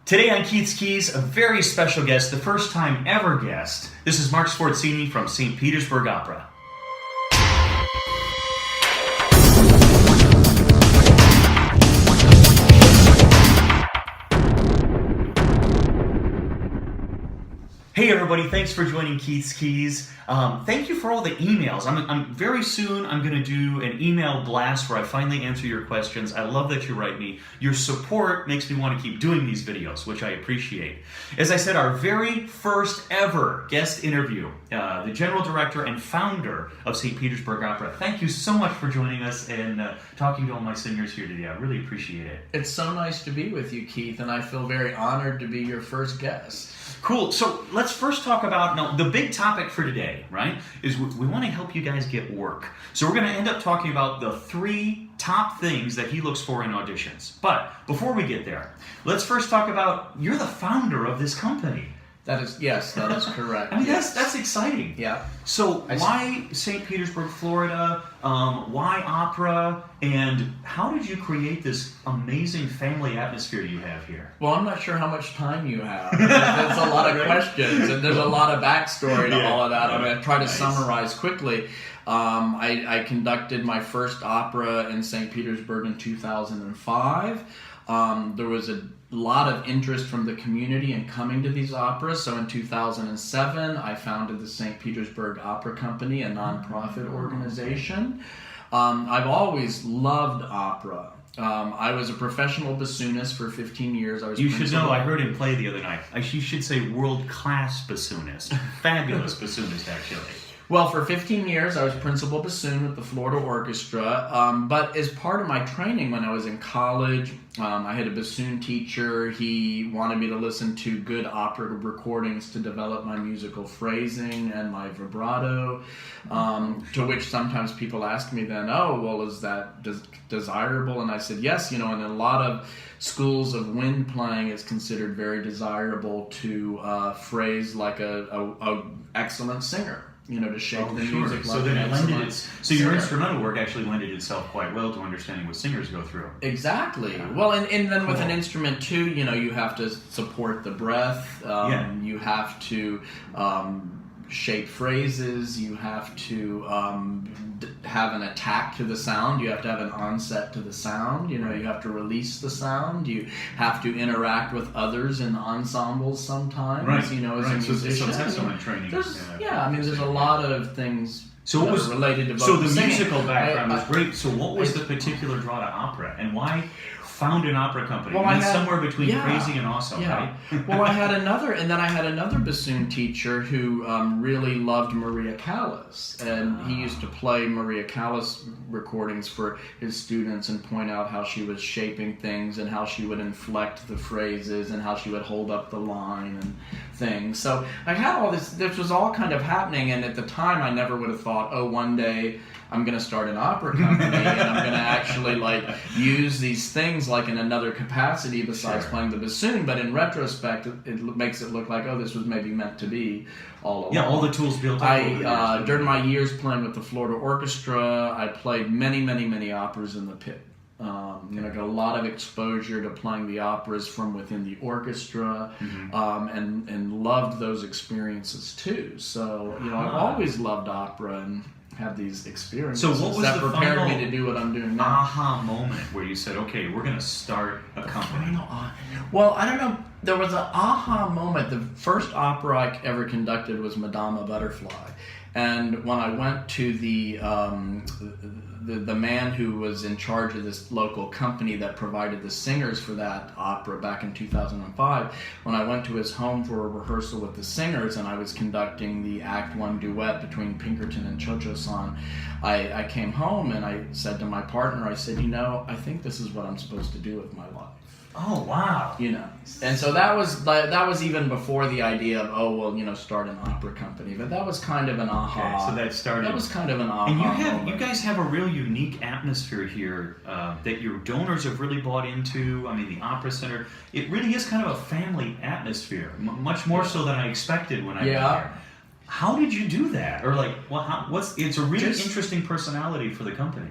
Today on Keith's Keys, a very special guest, the first time ever guest. This is Mark Sforzini from St. Petersburg Opera. Hey everybody, thanks for joining Keith's Keys. Thank you for all the emails. I'm very soon I'm going to do an email blast where I finally answer your questions. I love that you write me. Your support makes me want to keep doing these videos, which I appreciate. As I said, our very first ever guest interview, the General Director and Founder of St. Petersburg Opera. Thank you so much for joining us and talking to all my singers here today. I really appreciate it. It's so nice to be with you, Keith, and I feel very honored to be your first guest. Cool. So let's first talk about, now the big topic for today, right, is we want to help you guys get work. So we're going to end up talking about the 3 top things that he looks for in auditions. But before we get there, let's first talk about, you're the founder of this company. Yes, that is correct. I mean, yes. that's exciting. Yeah. So why St. Petersburg, Florida? Why opera? And how did you create this amazing family atmosphere you have here? Well, I'm not sure how much time you have. There's a lot of questions, and there's a lot of backstory to all of that. I'm going to try to summarize quickly. I conducted my first opera in St. Petersburg in 2005. There was a lot of interest from the community in coming to these operas. So in 2007, I founded the St. Petersburg Opera Company, a nonprofit organization. I've always loved opera. I was a professional bassoonist for 15 years. You should know, I heard him play the other night. You should say world-class bassoonist. Fabulous bassoonist, actually. Well, for 15 years, I was principal bassoon with the Florida Orchestra, but as part of my training when I was in college, I had a bassoon teacher. He wanted me to listen to good opera recordings to develop my musical phrasing and my vibrato, to which sometimes people ask me then, oh, well, is that desirable? And I said, yes, in a lot of schools of wind playing, it's considered very desirable to phrase like a excellent singer. To shape the music. So then it lended your instrumental work actually lended itself quite well to understanding what singers go through. Exactly. Yeah. Well, and then with an instrument too, you have to support the breath. You have to shape phrases. You have to have an attack to the sound. You have to have an onset to the sound. You have to release the sound. You have to interact with others in ensembles sometimes. Right. As a musician. So excellent training. There's a lot of things. So what was related to so the singing. Musical background was great. So what was the particular draw to opera, and why found an opera company? Well, somewhere between crazy and awesome, right? Well, I had another bassoon teacher who really loved Maria Callas, and he used to play Maria Callas recordings for his students and point out how she was shaping things and how she would inflect the phrases and how she would hold up the line and things. So I had all this was all kind of happening, and at the time I never would have thought, oh, one day I'm going to start an opera company and I'm going to actually use these things in another capacity besides playing the bassoon. But in retrospect, it makes it look like, oh, this was maybe meant to be all along. Yeah, all the tools built up. During my years playing with the Florida Orchestra, I played many, many, many operas in the pit. Got a lot of exposure to playing the operas from within the orchestra, and loved those experiences too. So, I've always loved opera and have these experiences that prepared me to do what I'm doing now. Aha moment where you said, okay, we're going to start a company? Well, I don't know. There was an aha moment. The first opera I ever conducted was Madama Butterfly. And when I went to the man who was in charge of this local company that provided the singers for that opera back in 2005, when I went to his home for a rehearsal with the singers and I was conducting the Act 1 duet between Pinkerton and Cho-Cho-san, I came home and I said to my partner, I said, I think this is what I'm supposed to do with my life. Oh, wow. And so that was even before the idea of, start an opera company. But that was kind of an aha. Okay, so that started. That was kind of an aha. And you guys have a real unique atmosphere here that your donors have really bought into. I mean, the Opera Center, it really is kind of a family atmosphere, much more so than I expected when I got here. How did you do that? Or it's a really interesting personality for the company.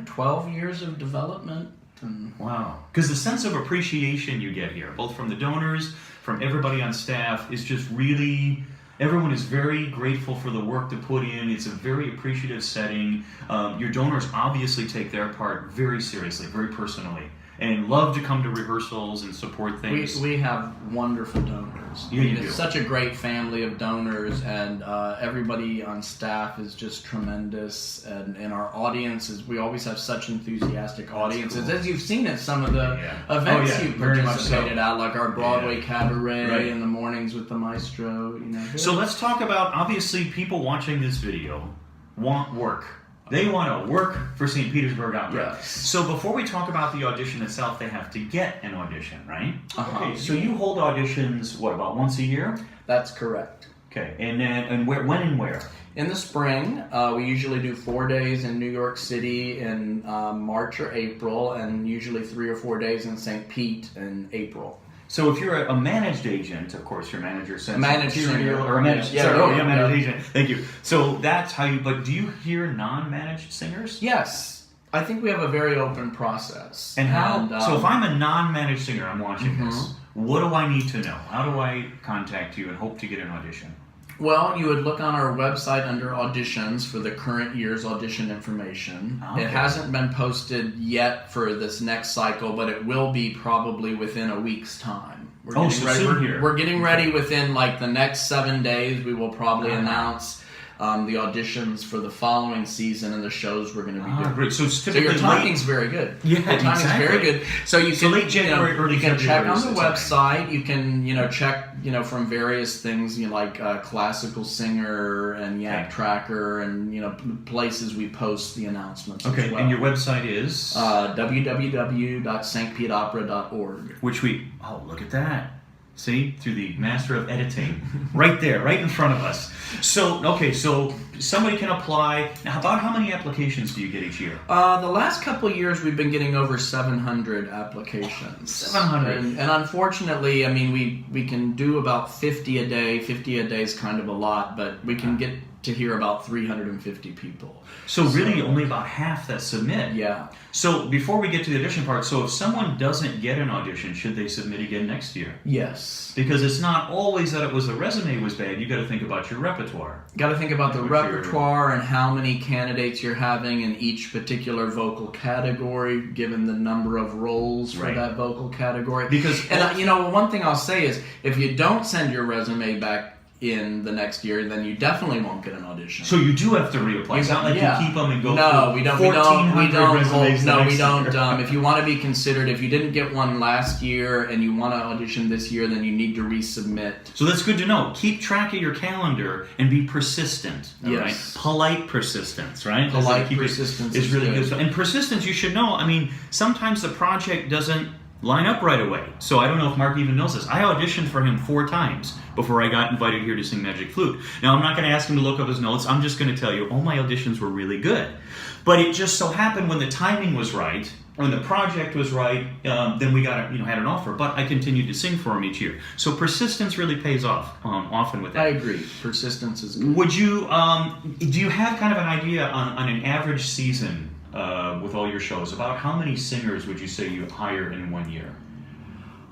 12 years of development. And Wow. Because the sense of appreciation you get here, both from the donors, from everybody on staff, is just really, everyone is very grateful for the work to put in. It's a very appreciative setting. Your donors obviously take their part very seriously, very personally, and love to come to rehearsals and support things. we have wonderful donors. Yeah, you do. It's such a great family of donors, and everybody on staff is just tremendous. And our audiences, we always have such enthusiastic audiences, cool. as you've seen at some of the events you've very much participated so. at, like our Broadway cabaret Right. in the mornings with the maestro. So let's talk about, obviously, people watching this video want work. They want to work for St. Petersburg Opera. Yes. So before we talk about the audition itself, they have to get an audition, right? Uh-huh. Okay, so you hold auditions, what, about once a year? That's correct. Okay, and where, when and where? In the spring, we usually do 4 days in New York City in March or April, and usually 3 or 4 days in St. Pete in April. So if you're a managed agent, of course, your manager sends Managed material, singer. or a managed, Yeah, sorry, yeah, oh, yeah, yeah. managed agent. Thank you. So that's how you. But do you hear non-managed singers? Yes, I think we have a very open process. And how? So if I'm a non-managed singer, I'm watching this. What do I need to know? How do I contact you and hope to get an audition? Well, you would look on our website under auditions for the current year's audition information. Okay. It hasn't been posted yet for this next cycle, but it will be probably within a week's time. We're Oh, getting so ready. soon here. We're getting ready within like the next 7 days. We will probably announce the auditions for the following season and the shows we're going to be doing. Great. So it's So typically your timing's very good. Yeah, your timing's exactly. very good. So you So can late January, early you can check February on is the the time. website. You can check from various things like Classical Singer and Yak Okay. Tracker and places we post the announcements. Okay, as well. and your website is www.stpetopera.org. which we look at that. See, through the master of editing, right there, right in front of us. So so somebody can apply. Now, about how many applications do you get each year? The last couple of years, we've been getting over 700 applications. 700. And unfortunately, I mean, we can do about 50 a day. 50 a day is kind of a lot, but we can get to hear about 350 people. So really, only about half that submit. Yeah. So before we get to the audition part, so if someone doesn't get an audition, should they submit again next year? Yes. Because it's not always that it was the resume was bad. You got to think about your repertoire. Got to think about the What your- repertoire and how many candidates you're having in each particular vocal category, given the number of roles for Right. that vocal category. Because one thing I'll say is, if you don't send your resume back in the next year, then you definitely won't get an audition. So you do have to reapply. It's not like you keep them and go. No, through we don't. 1,400 resumes the No, we next don't. year. If you want to be considered, if you didn't get one last year and you want to audition this year, then you need to resubmit. So that's good to know. Keep track of your calendar and be persistent. All Yes. right? Polite persistence, right? Polite Keep it- persistence is is really good. good. And persistence, you should know. I mean, sometimes the project doesn't line up right away. So I don't know if Mark even knows this. I auditioned for him 4 times before I got invited here to sing Magic Flute. Now, I'm not going to ask him to look up his notes. I'm just going to tell you, all my auditions were really good. But it just so happened when the timing was right, when the project was right, then we got had an offer. But I continued to sing for him each year. So persistence really pays off often with that. I agree. Persistence is good. Would you do you have kind of an idea on an average season with all your shows about how many singers would you say you hire in 1 year?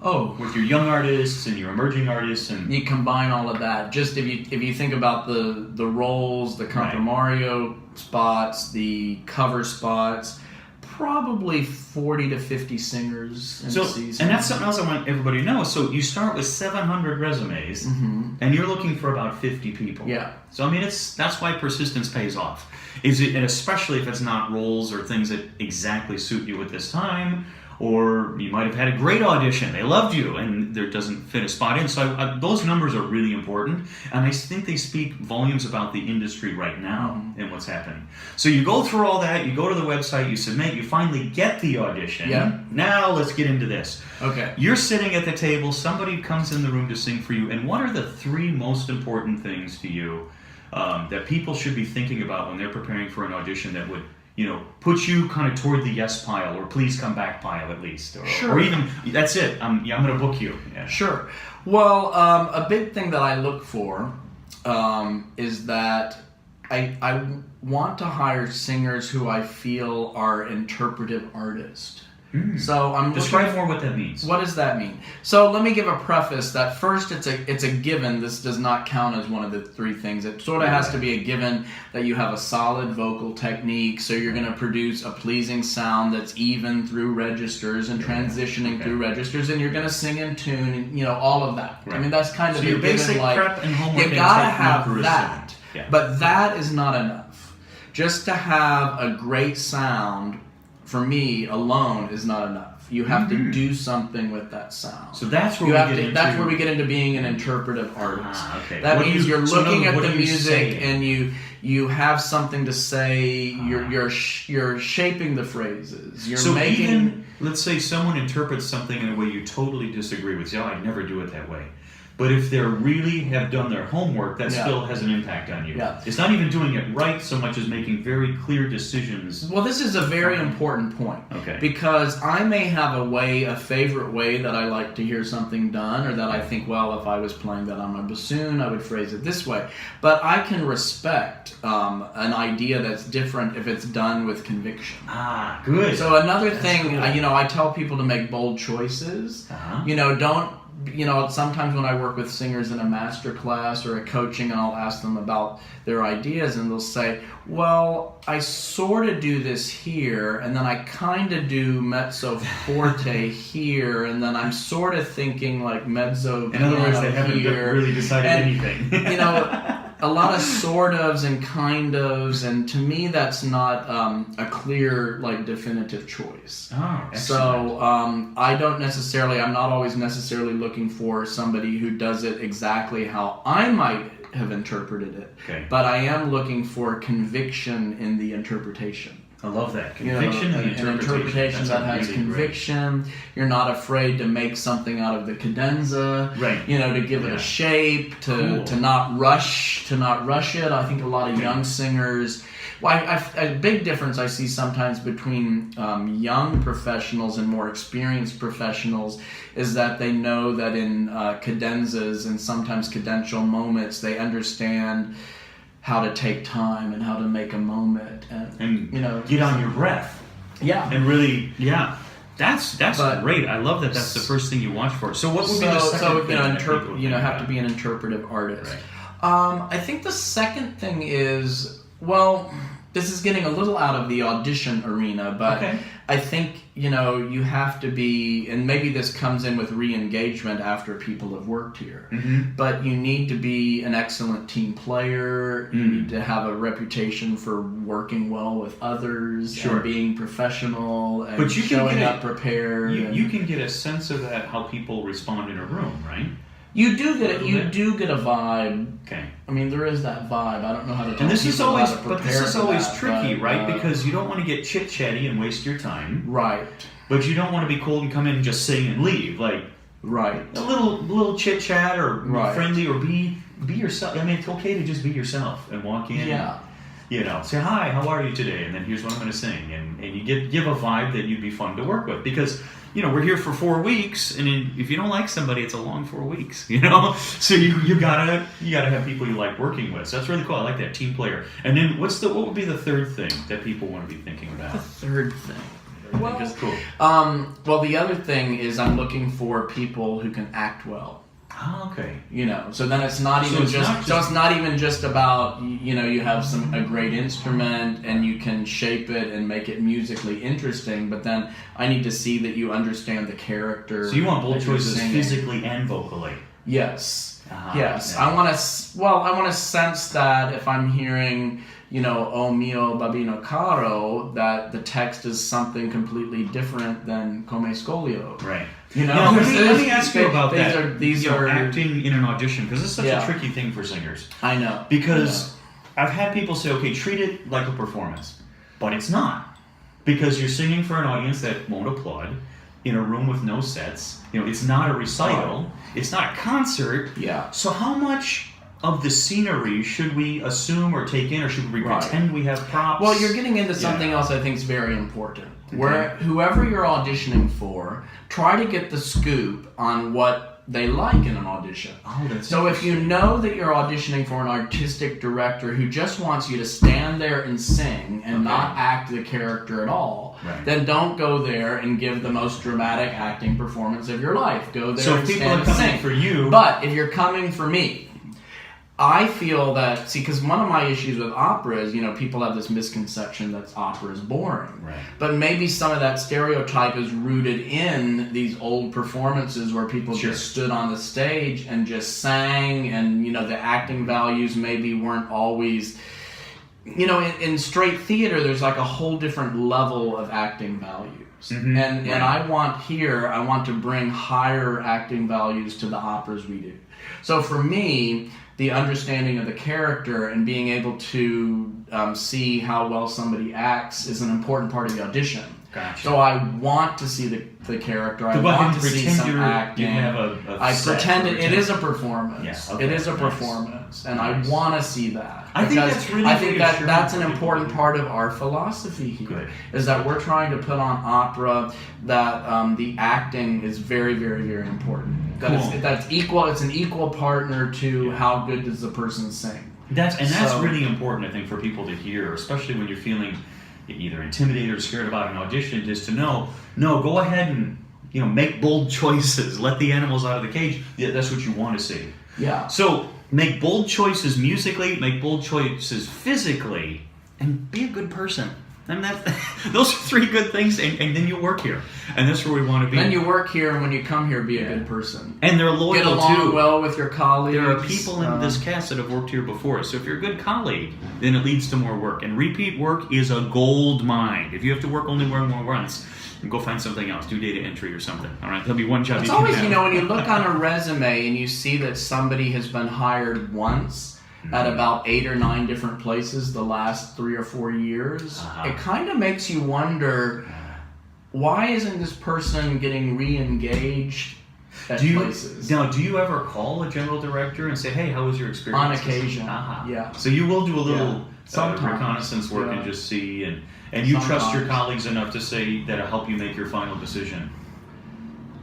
Oh, With your young artists and your emerging artists and you combine all of that. Just if you think about the roles, the compromario spots, the cover spots, probably 40 to 50 singers in a season. And that's something else I want everybody to know. So you start with 700 resumes, and you're looking for about 50 people. Yeah. So I mean, that's why persistence pays off. And especially if it's not roles or things that exactly suit you at this time, or you might have had a great audition, they loved you, and there doesn't fit a spot in. So those numbers are really important, and I think they speak volumes about the industry right now and what's happening. So you go through all that, you go to the website, you submit, you finally get the audition. Yeah. Now let's get into this. Okay. You're sitting at the table, somebody comes in the room to sing for you, and what are the 3 most important things to you that people should be thinking about when they're preparing for an audition that would put you kind of toward the yes pile, or please come back pile at least, or even that's it. I'm going to book you. Yeah. Sure. Well, a big thing that I look for is that I want to hire singers who I feel are interpretive artists. So I'm describe more what that means. What does that mean? So let me give a preface that first it's a given. This does not count as one of the three things. It sort of has to be a given that you have a solid vocal technique, so you're going to produce a pleasing sound that's even through registers and transitioning through registers, and you're going to sing in tune, and all of that. Right. I mean, that's kind of your basic given, prep and homework. You got to have that, yeah. but that is not enough. Just to have a great sound, for me alone, is not enough. You have to do something with that sound. So that's where that's where we get into being an interpretive artist. Okay. That means you're looking at the music saying? and you have something to say. You're shaping the phrases. You're making. Even, let's say someone interprets something in a way you totally disagree with. Yeah, I never do it that way. But if they really have done their homework, that still has an impact on you. Yeah. It's not even doing it right so much as making very clear decisions. Well, this is a very important point. Okay. Because I may have a favorite way that I like to hear something done, or that I think, well, if I was playing that on my bassoon, I would phrase it this way. But I can respect an idea that's different if it's done with conviction. Ah, good. So another thing, I tell people to make bold choices. Don't. Sometimes when I work with singers in a master class or a coaching, and I'll ask them about their ideas, and they'll say, well, I sort of do this here, and then I kind of do mezzo forte here, and then I'm sort of thinking like mezzo in other words, they haven't here. really decided anything. A lot of sort ofs and kind ofs, and to me that's not a clear, definitive choice. Oh, excellent. So I'm not always necessarily looking for somebody who does it exactly how I might have interpreted it, but I am looking for conviction in the interpretation. I love that. Conviction and interpretation that has really conviction. Great. You're not afraid to make something out of the cadenza. Right. To give it a shape, to not rush it. I think a lot of young singers. A big difference I see sometimes between young professionals and more experienced professionals is that they know that in cadenzas and sometimes cadential moments they understand how to take time and how to make a moment and get on your breath. Yeah. And really, that's great. I love that. That's the first thing you watch for. So what would be the second thing? Have to be an interpretive artist. Right. I think the second thing is, this is getting a little out of the audition arena, but I think, you have to be, and maybe this comes in with re-engagement after people have worked here, but you need to be an excellent team player, you need to have a reputation for working well with others, and being professional, and showing up prepared. You can get a sense of that, how people respond in a room, right? You do get a vibe. Okay. I mean, there is that vibe. I don't know how to tell and this people is always, how to prepare this is always that, tricky, right? Because you don't want to get chit-chatty and waste your time. Right. But you don't want to be cold and come in and just sing and leave. Right. A little chit-chat or friendly or be yourself. I mean, it's okay to just be yourself and walk in. Yeah. Say, hi, how are you today? And then here's what I'm going to sing. And you give a vibe that you'd be fun to work with. Because, we're here for 4 weeks, and if you don't like somebody, it's a long 4 weeks, So you gotta have people you like working with. So that's really cool. I like that, team player. And then what would be the third thing that people want to be thinking about? The third thing. I think is cool. The other thing is I'm looking for people who can act well. Oh, okay. So then it's not even it's not even just about you have a great instrument and you can shape it and make it musically interesting, but then I need to see that you understand the character. So you want bold choices physically and vocally. Yes. Yes. Yeah. I want to sense that if I'm hearing "O mio babino caro," that the text is something completely different than "Come scoglio." Right. Now, let me ask you about that. These are acting in an audition, because it's such a tricky thing for singers. I know. Because I've had people say, okay, treat it like a performance. But it's not. Because you're singing for an audience that won't applaud in a room with no sets. It's not a recital. It's not a concert. Yeah. So how much of the scenery should we assume or take in, or should we pretend we have props? Well, you're getting into something else I think is very important. Where whoever you're auditioning for, try to get the scoop on what they like in an audition. Oh, that's so if you know that you're auditioning for an artistic director who just wants you to stand there and sing and not act the character at all, then don't go there and give the most dramatic acting performance of your life. Go there and stand and sing. For you. But if you're coming for me, I feel that, because one of my issues with opera is, people have this misconception that opera is boring. Right. But maybe some of that stereotype is rooted in these old performances where people just stood on the stage and just sang, and, the acting values maybe weren't always... in straight theater, there's like a whole different level of acting values. And I want to bring higher acting values to the operas we do. So for me, the understanding of the character and being able to see how well somebody acts is an important part of the audition. Gotcha. So I want to see the character. I want to see some acting. I pretend it is a performance. It is a performance, and I want to see that. I think that's an important part of our philosophy here. Is that we're trying to put on opera that the acting is very, very, very important. That's equal. It's an equal partner to how good does the person sing. That's really important, I think, for people to hear, especially when you're feeling either intimidated or scared about an audition, is to know, go ahead and make bold choices. Let the animals out of the cage. Yeah, that's what you want to see. Yeah. So make bold choices musically, make bold choices physically, and be a good person. And those are three good things, and then you work here. And that's where we want to be. Then you work here, and when you come here, be a good person. And they're loyal, get along too. well with your colleagues. There are people in this cast that have worked here before. So if you're a good colleague, then it leads to more work. And repeat work is a gold mine. If you have to work only one more once, go find something else. Do data entry or something. All right? There'll be one job it's you can always, have. When you look on a resume and you see that somebody has been hired once, at about 8 or 9 different places the last 3 or 4 years, it kind of makes you wonder, why isn't this person getting re-engaged at places? Now, do you ever call a general director and say, hey, how was your experience? On occasion, yeah. So you will do a little reconnaissance work and just see, and you trust your colleagues enough to say that'll help you make your final decision.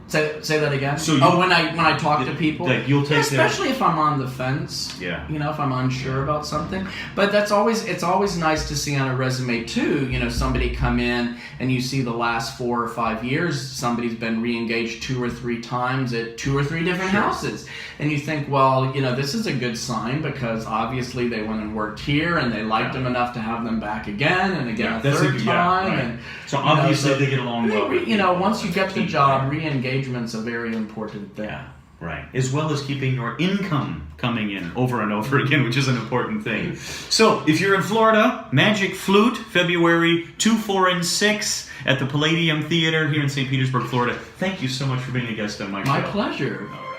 Say that again. So when I talk to people, you'll take especially if I'm on the fence. Yeah. If I'm unsure about something. But it's always nice to see on a resume too. Somebody come in and you see the last 4 or 5 years somebody's been re-engaged 2 or 3 times at 2 or 3 different houses, and you think, well, this is a good sign because obviously they went and worked here and they liked them enough to have them back again and again a third time. Right. And so obviously they get along well. Once you get the job, re-engagement's a very important thing. Yeah, right. As well as keeping your income coming in over and over again, which is an important thing. So, if you're in Florida, Magic Flute, February 2, 4, and 6 at the Palladium Theater here in St. Petersburg, Florida. Thank you so much for being a guest on my show. My pleasure. All right.